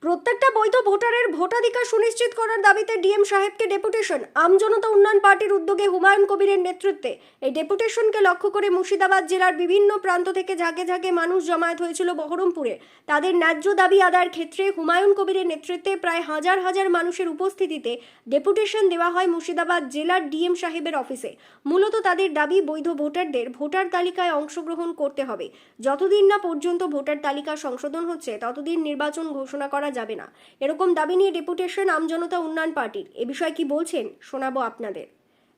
প্রত্যেকটা বৈধ ভোটারের ভোটাধিকার সুনিশ্চিত করার দাবিতে ডিএম সাহেবকে ডেপুটেশন। আমজনতা উন্নয়ন পার্টির উদ্যোগে হুমায়ুন কবিরের নেতৃত্বে এই ডেপুটেশনকে লক্ষ্য করে মুর্শিদাবাদ জেলার বিভিন্ন প্রান্ত থেকে ঝাঁকে ঝাঁকে মানুষ জমায়েত হয়েছিল বহরমপুরে। তাদের ন্যায্য দাবি আদায়ের ক্ষেত্রে হুমায়ুন কবিরের নেতৃত্বে প্রায় হাজার হাজার মানুষের উপস্থিতিতে ডেপুটেশন দেওয়া হয় মুর্শিদাবাদ জেলার ডিএম সাহেবের অফিসে। মূলত তাদের দাবি, বৈধ ভোটারদের ভোটার তালিকায় অংশগ্রহণ করতে হবে। যতদিন না পর্যন্ত ভোটার তালিকা সংশোধন হচ্ছে ততদিন নির্বাচন ঘোষণা করা যাবে না। এরকম দাবি নিয়ে ডেপুটেশন আমজনতা উন্নয়ন পার্টির। এ বিষয়ে কি বলছেন শোনাবো আপনাদের।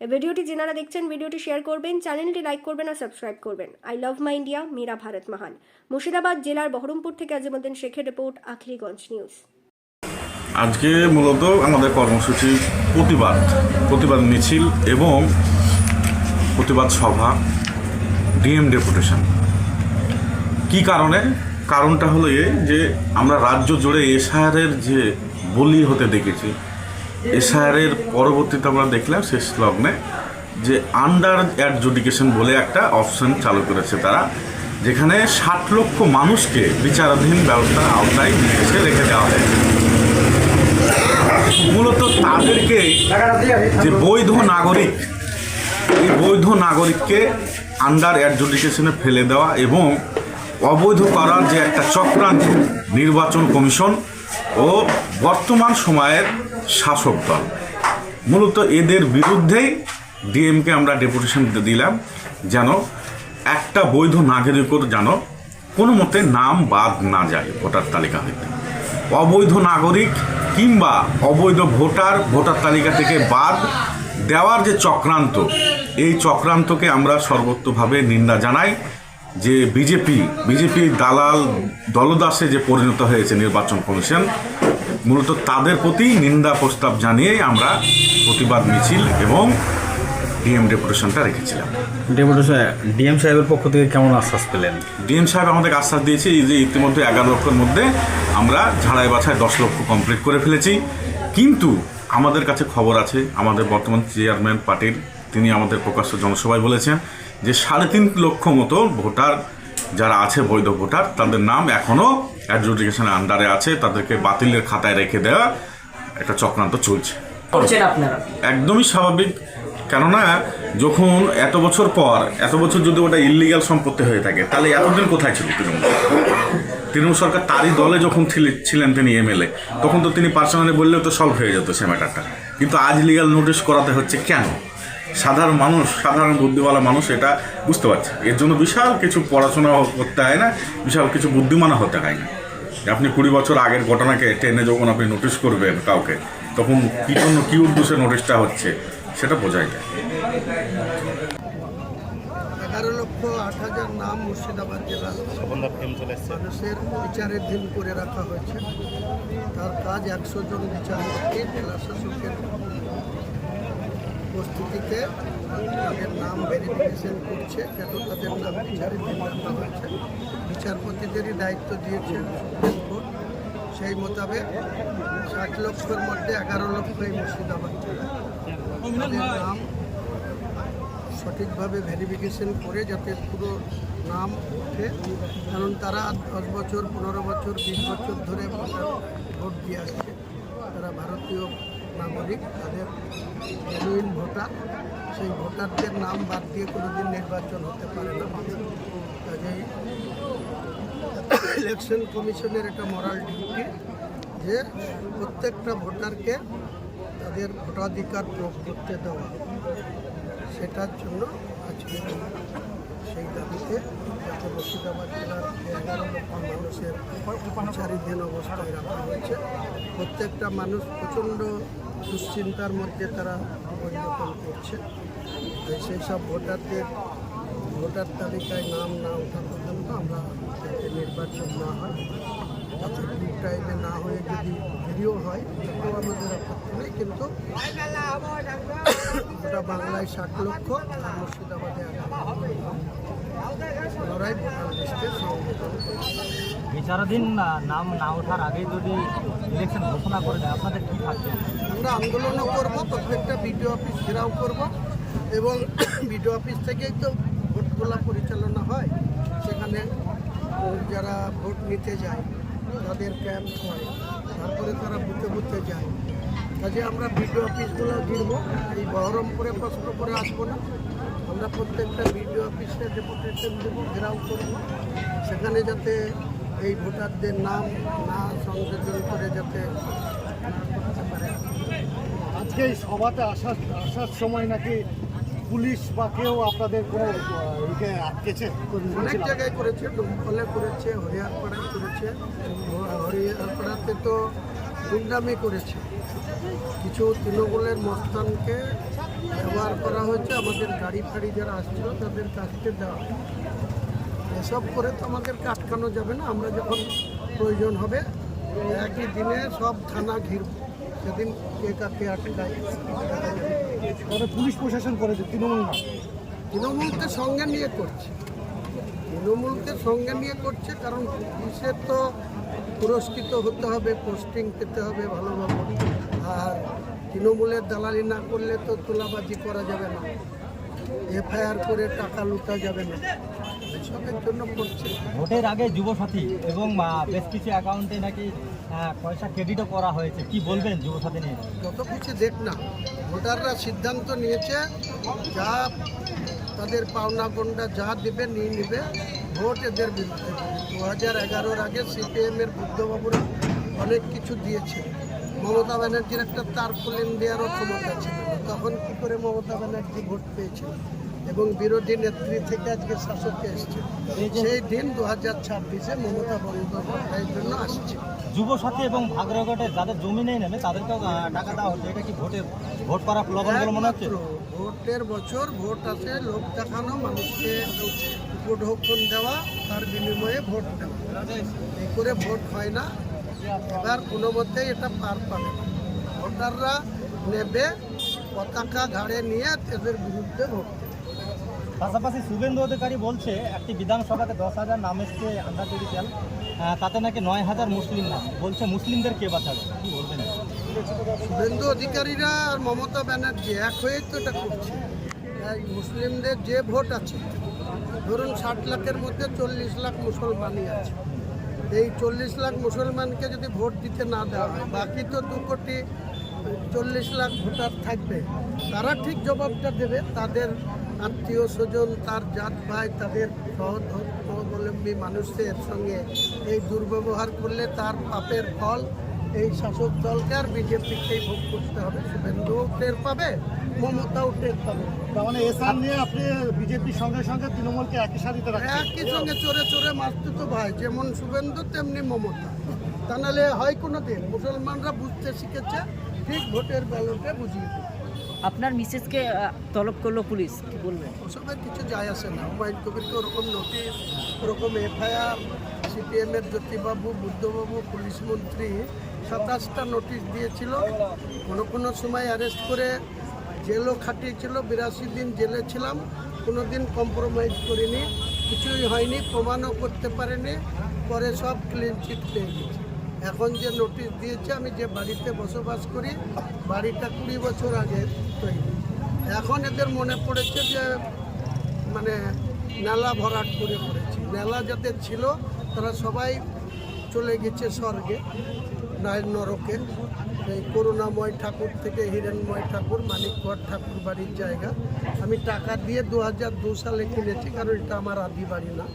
এই ভিডিওটি যারা দেখছেন ভিডিওটি শেয়ার করবেন, চ্যানেলটি লাইক করবেন আর সাবস্ক্রাইব করবেন। আই লাভ মাই ইন্ডিয়া, মেরা ভারত মহান। মুর্শিদাবাদ জেলার বহরমপুর থেকে আজিমুদ্দিন শেখের রিপোর্ট, আখরিগঞ্জ নিউজ। আজকে মূলত আমাদের কর্মসূচি প্রতিবাদ মিছিল এবং প্রতিবাদ সভা, ডিএম ডেপুটেশন। কি কারণে? কারণটা হলো যে আমরা রাজ্য জুড়ে এসআইআরের যে বলি হতে দেখেছি, এসআইআরের পরবর্তীতে আমরা দেখলাম শেষ লগ্নে যে আন্ডার অ্যাডজুডিকেশন বলে একটা অপশন চালু করেছে তারা, যেখানে 60 লক্ষ মানুষকে বিচারাধীন ব্যবস্থার আওতায় নিয়ে এসে রেখে দেওয়া হয়েছে। মূলত তাদেরকে যে বৈধ নাগরিক, এই বৈধ নাগরিককে আন্ডার অ্যাডজুডিকেশনে ফেলে দেওয়া এবং অবৈধ করার যে একটা চক্রান্ত নির্বাচন কমিশন ও বর্তমান সময়ের শাসক দল, মূলত এদের বিরুদ্ধেই ডিএমকে আমরা ডেপুটেশন দিলাম, যেন একটা বৈধ নাগরিকের যেন কোনো মতে নাম বাদ না যায় ভোটার তালিকা হইতে। অবৈধ নাগরিক কিংবা অবৈধ ভোটার তালিকা থেকে বাদ দেওয়ার যে চক্রান্ত, এই চক্রান্তকে আমরা সর্বত্রভাবে নিন্দা জানাই। যে বিজেপি দালাল দলদাসে যে পরিণত হয়েছে নির্বাচন কমিশন, মূলত তাদের প্রতি নিন্দা প্রস্তাব জানিয়ে আমরা প্রতিবাদ মিছিল এবং ডিএম ডেপুটেশনটা রেখেছিলাম। ডিএম সাহেবের পক্ষ থেকে কেমন আশ্বাস পেলেন? ডিএম সাহেব আমাদের আশ্বাস দিয়েছে যে ইতিমধ্যে 11 লক্ষের মধ্যে আমরা ঝাড়াই বাছাই 10 লক্ষ কমপ্লিট করে ফেলেছি। কিন্তু আমাদের কাছে খবর আছে, আমাদের বর্তমান চেয়ারম্যান পার্টির তিনি আমাদের প্রকাশ্য জনসভায় বলেছেন যে 3.5 লক্ষ মতো ভোটার যারা আছে বৈধ ভোটার, তাদের নাম এখনও অ্যাডজুডিকেশনের আন্ডারে আছে, তাদেরকে বাতিলের খাতায় রেখে দেওয়া একটা চক্রান্ত চলছে। একদমই স্বাভাবিক, কেননা যখন এত বছর যদি ওটা ইলিগাল সম্পত্তি হয়ে থাকে, তাহলে এতদিন কোথায় ছিল তৃণমূল সরকার? তারই দলে যখন ছিলেন তিনি এমএলএ, তখন তো তিনি পার্সোনালি বললেও তো সলভ হয়ে যেত সে ম্যাটারটা। কিন্তু আজ লিগাল নোটিশ করাতে হচ্ছে কেন? সাধারণ বুদ্ধিওয়ালা মানুষ এটা বুঝতে পারছে। এর জন্য বিশাল কিছু পড়াশোনা করতে হয় না, বিশাল কিছু বুদ্ধিমানও হতে হয় না। আপনি 20 বছর আগের ঘটনাকে টেনে যখন আপনি নোটিশ করবেন কাউকে, তখন কি উদ্দেশ্যে নোটিশটা হচ্ছে সেটা বোঝাই যায়। 11,08,000 নাম মুর্শিদাবাদ জেলার মানুষের বিচারাধীন করে রাখা হয়েছে। তার কাজ 100 জন বিচারপতি জেলা শাসকের উপস্থিতিতে তাদের নাম ভেরিফিকেশন করছে, কেন তাদের নাম বিচারাধীন রাখা হয়েছে। বিচারপতিদেরই দায়িত্ব দিয়েছেন সুপ্রিম কোর্ট। সেই মোতাবেক 60 লক্ষের মধ্যে 11 লক্ষই মুর্শিদাবাদ জেলা। তাদের নাম সঠিকভাবে ভেরিফিকেশন করে যাতে পুরো নাম ওঠে, কারণ তারা 10 বছর, 15 বছর, 20 বছর ধরে ভোট দিয়ে আসছে। তারা ভারতীয় নাগরিক, তাদের জেনুইন ভোটার। সেই ভোটারদের নাম বাদ দিয়ে কোনোদিন নির্বাচন হতে পারে না। কাজেই ইলেকশন কমিশনের একটা মোরাল ডিউটি যে প্রত্যেকটা ভোটারকে তাদের ভোটাধিকার প্রয়োগ করতে দেওয়া। সেটার জন্য আজকে সেই দাবিতে যাতে মুর্শিদাবাদ জেলার 11 লক্ষ মানুষের বিচারাধীন অবস্থায় রাখা হয়েছে। প্রত্যেকটা মানুষ প্রচণ্ড দুশ্চিন্তার মধ্যে তারা জীবনযাপন করছে। সেই সব ভোটারদের ভোটার তালিকায় নাম না ওঠা পর্যন্ত আমরা যাতে নির্বাচন না হয়, যাতে ঠিক টাইমে না হয়ে যদি দেরিও হয় তাতেও আমাদের আপত্তি নেই। কিন্তু গোটা বাংলায় 60 লক্ষ আর মুর্শিদাবাদে পুনরায় ভোটার লিস্টে সংযোজন করছে। বিচারাধীন নাম না ওঠার আগে যদি ইলেকশন ঘোষণা করে দেয়, আপনাদের কী থাকবে? আমরা আন্দোলনও করবো, প্রত্যেকটা বিডিও অফিস ঘেরাও করব এবং বিডিও অফিস থেকেই তো ভোটগুলো পরিচালনা হয়। সেখানে যারা ভোট নিতে যায় তাদের ক্যাম্প হয়, তারপরে তারা বুথে বুথে যায়। কাজে আমরা বিডিও অফিসগুলো ঘিরবো, এই বহরমপুরে প্রশ্ন করে আসবো না, আমরা প্রত্যেকটা বিডিও অফিসে ডেপুটেশন দেবো, ঘেরাও করবো, সেখানে যাতে এই ভোটারদের নাম না সংযোজন করে যাতে করতে পারে। আজকে এই সভাতে আসার সময় নাকি পুলিশ বা কেউ আপনাদের কোনো ইকে আটকেছে? অনেক জায়গায় করেছে, ডোমকলে করেছে, হরিয়ারপাড়ায় করেছে। হরিয়ারপাড়াতে তো গুন্ডামি করেছে, কিছু তৃণমূলের মস্তানকে ব্যবহার করা হয়েছে, আমাদের গাড়ি ফাড়ি যারা আসছিল তাদের কাছকে দেওয়া হয়। এসব করে তো আমাদেরকে আটকানো যাবে না, আমরা যখন প্রয়োজন হবে একই দিনে সব থানা ঘিরব, সেদিন কে কাকে আটকায়। তবে পুলিশ প্রশাসন করেছে, তৃণমূল না। তৃণমূলকে সঙ্গে নিয়ে করছে, তৃণমূলকে সঙ্গে নিয়ে করছে, কারণ পুলিশের তো পুরস্কৃত হতে হবে, পোস্টিং পেতে হবে ভালোভাবে, আর তৃণমূলের দালালি না করলে তো তোলাবাজি করা যাবে না, এফআইআর করে টাকা লুটা যাবে না, এসবের জন্য করছে। ভোটের আগে যুবসাথী এবং বেশ কিছু অ্যাকাউন্টে নাকি পয়সা ক্রেডিটও করা হয়েছে, কি বলবেন যুবসাথী নিয়ে? যত কিছু দেখ না, ভোটাররা সিদ্ধান্ত নিয়েছে, যা তাদের পাওনা গন্ডা যা দেবে নিয়ে নেবে, ভোট এদের বিরুদ্ধে। 2011-র আগে সিপিএমের বুদ্ধবাবুরা অনেক কিছু দিয়েছে, মমতা ব্যানার্জির একটা তারপুলিন দেওয়ারও ক্ষমতা ছিল না, তখন কী করে মমতা ব্যানার্জি ভোট পেয়েছিল এবং বিরোধী নেত্রী থেকে আজকে শাসকে এসছে। সেই দিন 2026-এ মমতা বন্দ্যোপাধ্যায়ের জন্য আসছে। যুবসাথী এবং ভাগরঘাটে যাদের জমি নেই নেবে তাদেরকেও টাকা দেওয়া হচ্ছে, এটা কি ভোট করা প্রলোভন বলে মনে হচ্ছে? ভোটের বছর ভোট আসে, লোক দেখানো, মানুষকে উপঢৌকন দেওয়া, তার বিনিময়ে ভোট দেওয়া, এই করে ভোট হয় না। এবার কোনো মতেই এটা পার পাবে না, ভোটাররা নেবে পতাকা ঘাড়ে নিয়ে এদের বিরুদ্ধে ভোট দেবে। পাশাপাশি শুভেন্দু অধিকারী বলছে একটি বিধানসভাতে 10,000 নাম এসছে আন্ডার 24, তাতে নাকি 9,000 মুসলিম নাম, বলছে মুসলিমদের কে বাঁচাবে, কি বলবেন? শুভেন্দু অধিকারীরা আর মমতা ব্যানার্জি এক হয়েই তো এটা করছে। এই মুসলিমদের যে ভোট আছে, ধরুন 60 লাখের মধ্যে 40 লাখ মুসলমানই আছে, এই 40 লাখ মুসলমানকে যদি ভোট দিতে না দেওয়া হয়, বাকি তো 2,40 লাখ ভোটার থাকবে, তারা ঠিক জবাবটা দেবে। তাদের আত্মীয় স্বজন, তার জাত ভাই, তাদের সহধর্মাবলম্বী মানুষের সঙ্গে এই দুর্ব্যবহার করলে তার পাপের ফল এই শাসক দলকে আর বিজেপিকেই ভোগ করতে হবে। শুভেন্দুও টের পাবে, মমতাও টের পাবে। তার মানে এসআর নিয়ে আপনি বিজেপির সঙ্গে সঙ্গে তৃণমূলকে একই সারিতে রাখছেন? একই সঙ্গে চোরে চোরে মারতে তো ভাই, যেমন শুভেন্দু তেমনি মমতা, তা নাহলে হয় কোনো দিন মুসলমানরা বুঝতে শিখেছে, ঠিক ভোটের ব্যালটে বুঝিয়ে দেবে। আপনার মিসেসকে তলব করলো পুলিশ, কি বলবেন? ওসবের কিছু যায় আসে না, হুমায়ুন কবিরকে ওরকম নোটিশ, ওরকম এফআইআর, সিপিএমের জ্যোতিবাবু, বুদ্ধবাবু, পুলিশ মন্ত্রী 27টা নোটিশ দিয়েছিল, কোনো সময় অ্যারেস্ট করে জেলও খাটিয়েছিল, 82 দিন জেলে ছিলাম, কোনো দিন কম্প্রোমাইজ করিনি, কিছুই হয়নি, প্রমাণও করতে পারেনি, পরে সব ক্লিন চিট পেয়ে গেছি। এখন যে নোটিশ দিয়েছে, আমি যে বাড়িতে বসবাস করি, বাড়িটা 20 বছর আগে তৈরি, এখন এদের মনে পড়েছে যে মানে নালা ভরাট করে পড়েছি, নালা যাদের ছিল তারা সবাই চলে গেছে স্বর্গে, নরকে। এই করুণাময় ঠাকুর থেকে হিরেনময় ঠাকুর, মানিকগড় ঠাকুর বাড়ির জায়গা আমি টাকা দিয়ে 2002 সালে কিনেছি, কারণ এটা আমার আদি বাড়ি না,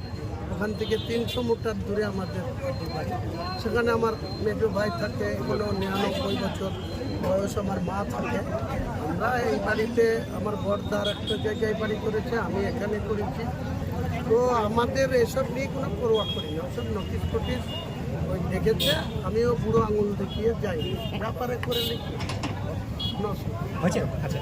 ওখান থেকে 300 মিটার দূরে আমাদের আদি বাড়ি, সেখানে আমার মেজো ভাই থাকে, এগুলো 99 বছর বয়স, আমার মা থাকে। আমরা এই বাড়িতে, আমার বড়দার একটা জায়গায় বাড়ি করেছে, আমি এখানে করেছি, তো আমাদের এসব নিয়ে কোনো পরোয়া করি না। ওসব নোটিশ ফোটিস ওই দেখেছে, আমিও বুড়ো আঙুল দেখিয়ে যাই, ব্যাপারে করে লিখি। হয়েছে, আচ্ছা।